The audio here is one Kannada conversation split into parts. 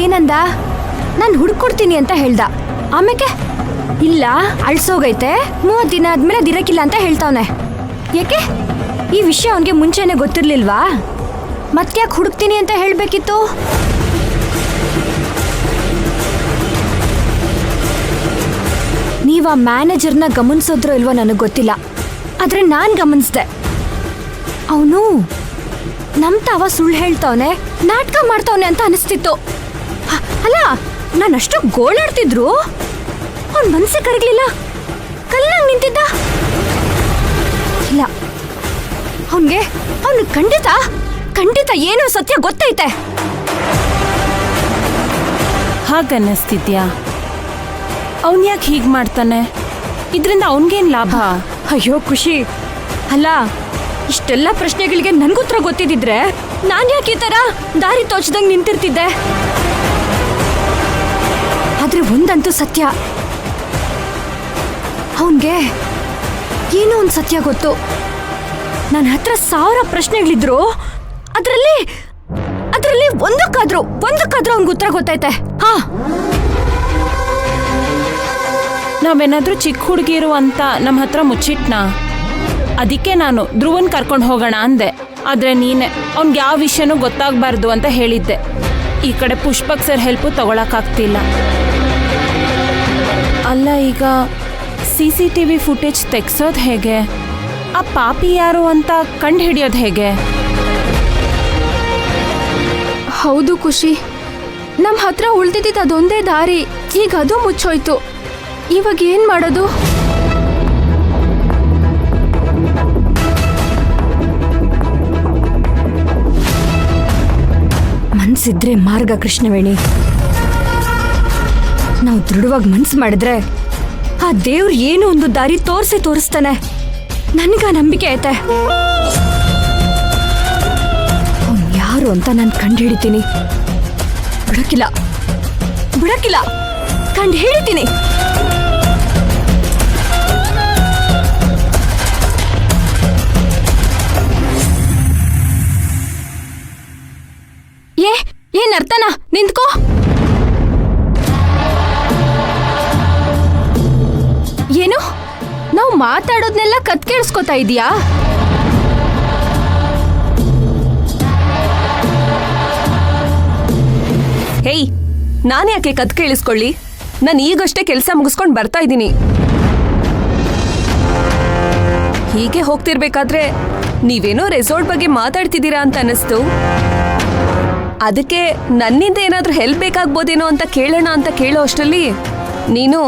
ಏನಂದ? ನಾನು ಹುಡ್ಕೊಡ್ತೀನಿ ಅಂತ ಹೇಳ್ದ. ಆಮೇಲೆ ಇಲ್ಲ ಅಳ್ಸೋಗೈತೆ, 30 ದಿನ ಆದ್ಮೇಲೆ ಅದಿರಕ್ಕಿಲ್ಲ ಅಂತ ಹೇಳ್ತಾವನೆ. ಯಾಕೆ? ಈ ವಿಷಯ ಅವನಿಗೆ ಮುಂಚೆನೆ ಗೊತ್ತಿರ್ಲಿಲ್ವಾ? ಮತ್ತ್ಯಾಕೆ ಹುಡುಕ್ತೀನಿ ಅಂತ ಹೇಳ್ಬೇಕಿತ್ತು? ನೀವ ಮ್ಯಾನೇಜರ್ನ ಗಮನಿಸೋದ್ರೋ ಇಲ್ವೋ ನನಗೆ ಗೊತ್ತಿಲ್ಲ, ಆದ್ರೆ ನಾನು ಗಮನಿಸ್ದೆ. ಅವನು ನಮ್ ತಾವ ಸುಳ್ಳು ಹೇಳ್ತಾವನೆ, ನಾಟಕ ಮಾಡ್ತಾವನೆ ಅಂತ ಅನಿಸ್ತಿತ್ತು. ಅಲ್ಲ, ನಾನು ಅಷ್ಟು ಗೋಳಾಡ್ತಿದ್ರು ಅವನ್ ಮನ್ಸೆ ಕರಗ್ಲಿಲ್ಲ, ಕಲ್ಲಾಗ್ ನಿಂತಿದ್ದ. ಇಲ್ಲ, ಅವನು ಖಂಡಿತ ಏನೋ ಸತ್ಯ ಗೊತ್ತೈತೆ. ಹಾಗನ್ನಿಸ್ತಿದ್ಯಾ? ಅವನ್ ಯಾಕೆ ಹೀಗ್ ಮಾಡ್ತಾನೆ? ಇದ್ರಿಂದ ಅವನ್ಗೇನ್ ಲಾಭ? ಅಯ್ಯೋ ಖುಷಿ, ಅಲ್ಲ ಇಷ್ಟೆಲ್ಲ ಪ್ರಶ್ನೆಗಳಿಗೆ ನನ್ಗುತ್ತರ ಗೊತ್ತಿದ್ರೆ ನಾನ್ ಯಾಕೆ ಈ ತರ ದಾರಿ ತೋಚದಂಗ್ ನಿಂತಿರ್ತಿದ್ದೆ. ಆದ್ರೆ ಒಂದಂತೂ ಸತ್ಯ, ಅವನ್ಗೆ ಏನೋ ಒಂದ್ ಸತ್ಯ ಗೊತ್ತು. ನನ್ನ ಹತ್ರ 1000 ಪ್ರಶ್ನೆಗಳಿದ್ರು ಅದ್ರಲ್ಲಿ ಒಂದಕ್ಕಾದ್ರೂ ಅವ್ನ್ಗೆ ಉತ್ತರ ಗೊತ್ತೈತೆ. ನಾವೇನಾದ್ರೂ ಚಿಕ್ಕ ಹುಡುಗಿರು ಅಂತ ನಮ್ಮ ಹತ್ರ ಮುಚ್ಚಿಟ್ನಾ? ಅದಕ್ಕೆ ನಾನು ಧ್ರುವನ್ ಕರ್ಕೊಂಡು ಹೋಗೋಣ ಅಂದೆ. ಆದ್ರೆ ನೀನೆ ಅವ್ನ್ಗೆ ಯಾವ ವಿಷಯನೂ ಗೊತ್ತಾಗಬಾರ್ದು ಅಂತ ಹೇಳಿದ್ದೆ. ಈ ಕಡೆ ಪುಷ್ಪಕ್ ಸರ್ ಹೆಲ್ಪು ತಗೊಳಕ್ಕಾಗ್ತಿಲ್ಲ. ಅಲ್ಲ, ಈಗ CCTV ಫುಟೇಜ್ ತೆಗ್ಸೋದು ಹೇಗೆ? ಆ ಪಾಪಿ ಯಾರು ಅಂತ ಕಂಡು ಹಿಡಿಯೋದು ಹೇಗೆ? ಹೌದು ಖುಷಿ, ನಮ್ಮ ಹತ್ರ ಉಳ್ದಿದ್ದ ಅದೊಂದೇ ದಾರಿ. ಈಗ ಅದು ಮುಚ್ಚೋಯ್ತು. ಇವಾಗ ಏನ್ ಮಾಡೋದು? ಮನ್ಸಿದ್ರೆ ಮಾರ್ಗ ಕೃಷ್ಣವೇಣಿ. ನಾವು ದೃಢವಾಗಿ ಮನ್ಸು ಮಾಡಿದ್ರೆ ಆ ದೇವ್ರು ಏನೋ ಒಂದು ದಾರಿ ತೋರಿಸ್ತಾನೆ. ನನಗ ನಂಬಿಕೆ ಐತೆ. ಅವ್ನು ಯಾರು ಅಂತ ನಾನು ಕಂಡು ಹಿಡಿತೀನಿ. ಬಿಡಕ್ಕಿಲ್ಲ, ಕಂಡು ಹಿಡಿತೀನಿ. ಏನ್ ಅರ್ಥನಾ? ನಿಂತ್ಕೋ. ಏನು? ನಾವು ಮಾತಾಡೋದ್ನೆಲ್ಲ ಕತ್ ಕೇಳಿಸ್ಕೊತಾ ಇದೀಯಾ? ಹೇಯ್, ನಾನು ಯಾಕೆ ಕತ್ ಕೇಳಿಸ್ಕೊಳ್ಳಿ? ನಾನು ಈಗಷ್ಟೇ ಕೆಲಸ ಮುಗಿಸ್ಕೊಂಡು ಬರ್ತಾ ಇದ್ದೀನಿ. ಹೀಗೆ ಹೋಗ್ತಿರ್ಬೇಕಾದ್ರೆ ನೀವೇನೋ ರೆಸಾರ್ಟ್ ಬಗ್ಗೆ ಮಾತಾಡ್ತಿದ್ದೀರಾ ಅಂತ ಅನ್ನಿಸ್ತು. ಅದಕ್ಕೆ ನನ್ನಿಂದ ಏನಾದ್ರೂ ಹೆಲ್ಪ್ ಬೇಕಾಗ್ಬೋದೇನೋ ಅಂತ ಕೇಳೋಣ ಅಂತ ಕೇಳೋ ಅಷ್ಟರಲ್ಲಿ ನೀನು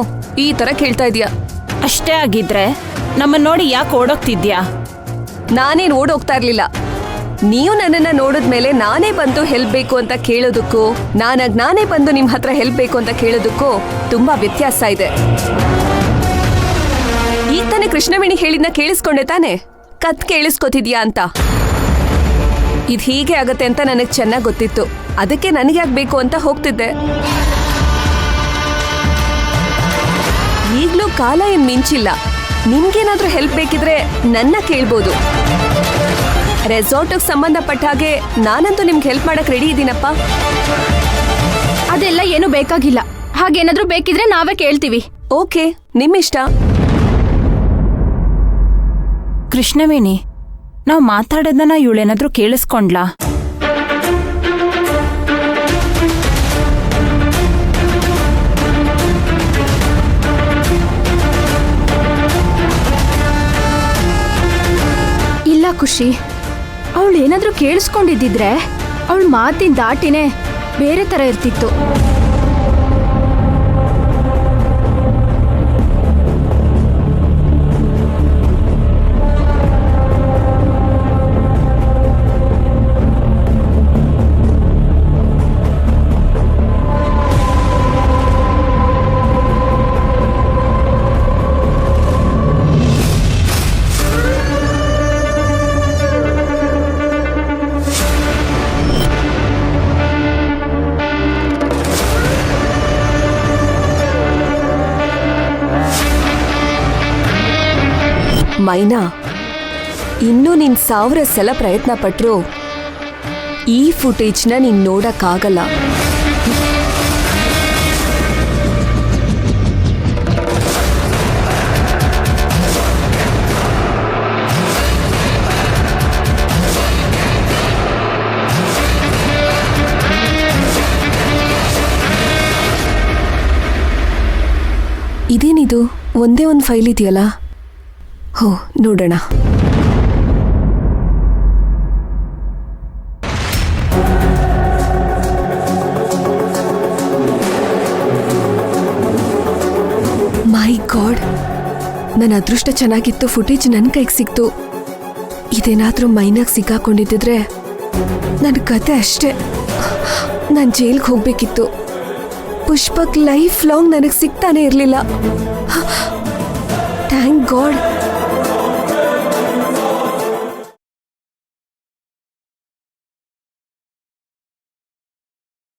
ಈ ತರ ಕೇಳ್ತಾ ಇದೀಯ. ಅಷ್ಟೇ ಆಗಿದ್ರೆ ನಮ್ಮನ್ನ ನೋಡಿ ಯಾಕೆ ಓಡೋಗ್ತಿದ್ಯಾ? ನಾನೇನು ಓಡೋಗ್ತಾ ಇರ್ಲಿಲ್ಲ. ನೀವು ನನ್ನನ್ನ ನೋಡಿದ್ಮೇಲೆ ನಾನೇ ಬಂದು ಹೆಲ್ಪ್ ಬೇಕು ಅಂತ ಕೇಳೋದಕ್ಕೂ ನಾನೇ ಬಂದು ನಿಮ್ಮ ಹತ್ರ ಹೆಲ್ಪ್ ಬೇಕು ಅಂತ ಕೇಳೋದಕ್ಕೂ ತುಂಬಾ ವ್ಯತ್ಯಾಸ ಇದೆ. ಈಗ ತಾನೇ ಕೃಷ್ಣವೇಣಿ ಹೇಳಿದ್ನ ಕೇಳಿಸ್ಕೊಂಡೆ ತಾನೆ? ಕತ್ ಕೇಳಿಸ್ಕೊತಿದ್ಯಾ ಅಂತ. ಇದು ಹೀಗೆ ಆಗತ್ತೆ ಅಂತ ನನಗೆ ಚೆನ್ನಾಗಿ ಗೊತ್ತಿತ್ತು. ಅದಕ್ಕೆ ನನಗೆ ಯಾಕೆ ಬೇಕು ಅಂತ ಹೋಗ್ತಿದ್ದೆ. ಈಗಲೂ ಕಾಲ ಏನ್ ಮಿಂಚಿಲ್ಲ. ನಿಮ್ಗೇನಾದ್ರೂ ಹೆಲ್ಪ್ ಬೇಕಿದ್ರೆ ನನ್ನ ಕೇಳ್ಬೋದು. ರೆಸಾರ್ಟ್ಗೆ ಸಂಬಂಧಪಟ್ಟ ಹಾಗೆ ನಾನಂತೂ ನಿಮ್ಗೆ ಹೆಲ್ಪ್ ಮಾಡಕ್ ರೆಡಿ ಇದ್ದೀನಪ್ಪ. ಅದೆಲ್ಲ ಏನು ಬೇಕಾಗಿಲ್ಲ. ಹಾಗೇನಾದ್ರೂ ಬೇಕಿದ್ರೆ ನಾವೇ ಕೇಳ್ತೀವಿ. ಓಕೆ, ನಿಮ್ಮಿಷ್ಟ. ಕೃಷ್ಣವೇಣಿ, ನಾವು ಮಾತಾಡೋದನ್ನ ಇವಳೇನಾದ್ರೂ ಕೇಳಿಸ್ಕೊಂಡ್ಲಾ? ಇಲ್ಲ ಖುಷಿ, ಅವಳು ಏನಾದ್ರೂ ಕೇಳಿಸ್ಕೊಂಡಿದ್ದಿದ್ರೆ ಅವಳ ಮಾತಿನ ದಾಟಿನೇ ಬೇರೆ ತರ ಇರ್ತಿತ್ತು. ಮೈನಾ, ಇನ್ನೂ ನೀನ್ 1000 ಸಲ ಪ್ರಯತ್ನ ಪಟ್ರು ಈ ಫುಟೇಜ್ನ ನೀನ್ ನೋಡಕ್ಕಾಗಲ್ಲ. ಒಂದೇ ಒಂದು ಫೈಲ್ ಇದೆಯಲ್ಲ. ಹೋ, ನೋಡೋಣ. ಮೈ ಗಾಡ್, ನನ್ನ ಅದೃಷ್ಟ ಚೆನ್ನಾಗಿತ್ತು, ಫುಟೇಜ್ ನನ್ನ ಕೈಗೆ ಸಿಕ್ತು. ಇದೇನಾದ್ರೂ ಮೈನಾಗ್ ಸಿಕ್ಕಾಕೊಂಡಿದ್ದಿದ್ರೆ ನನ್ನ ಕತೆ ಅಷ್ಟೇ. ನಾನು ಜೈಲ್ಗೆ ಹೋಗ್ಬೇಕಿತ್ತು. ಪುಷ್ಪಕ್ ಲೈಫ್ ಲಾಂಗ್ ನನಗೆ ಸಿಗ್ತಾನೆ ಇರಲಿಲ್ಲ. Thank god.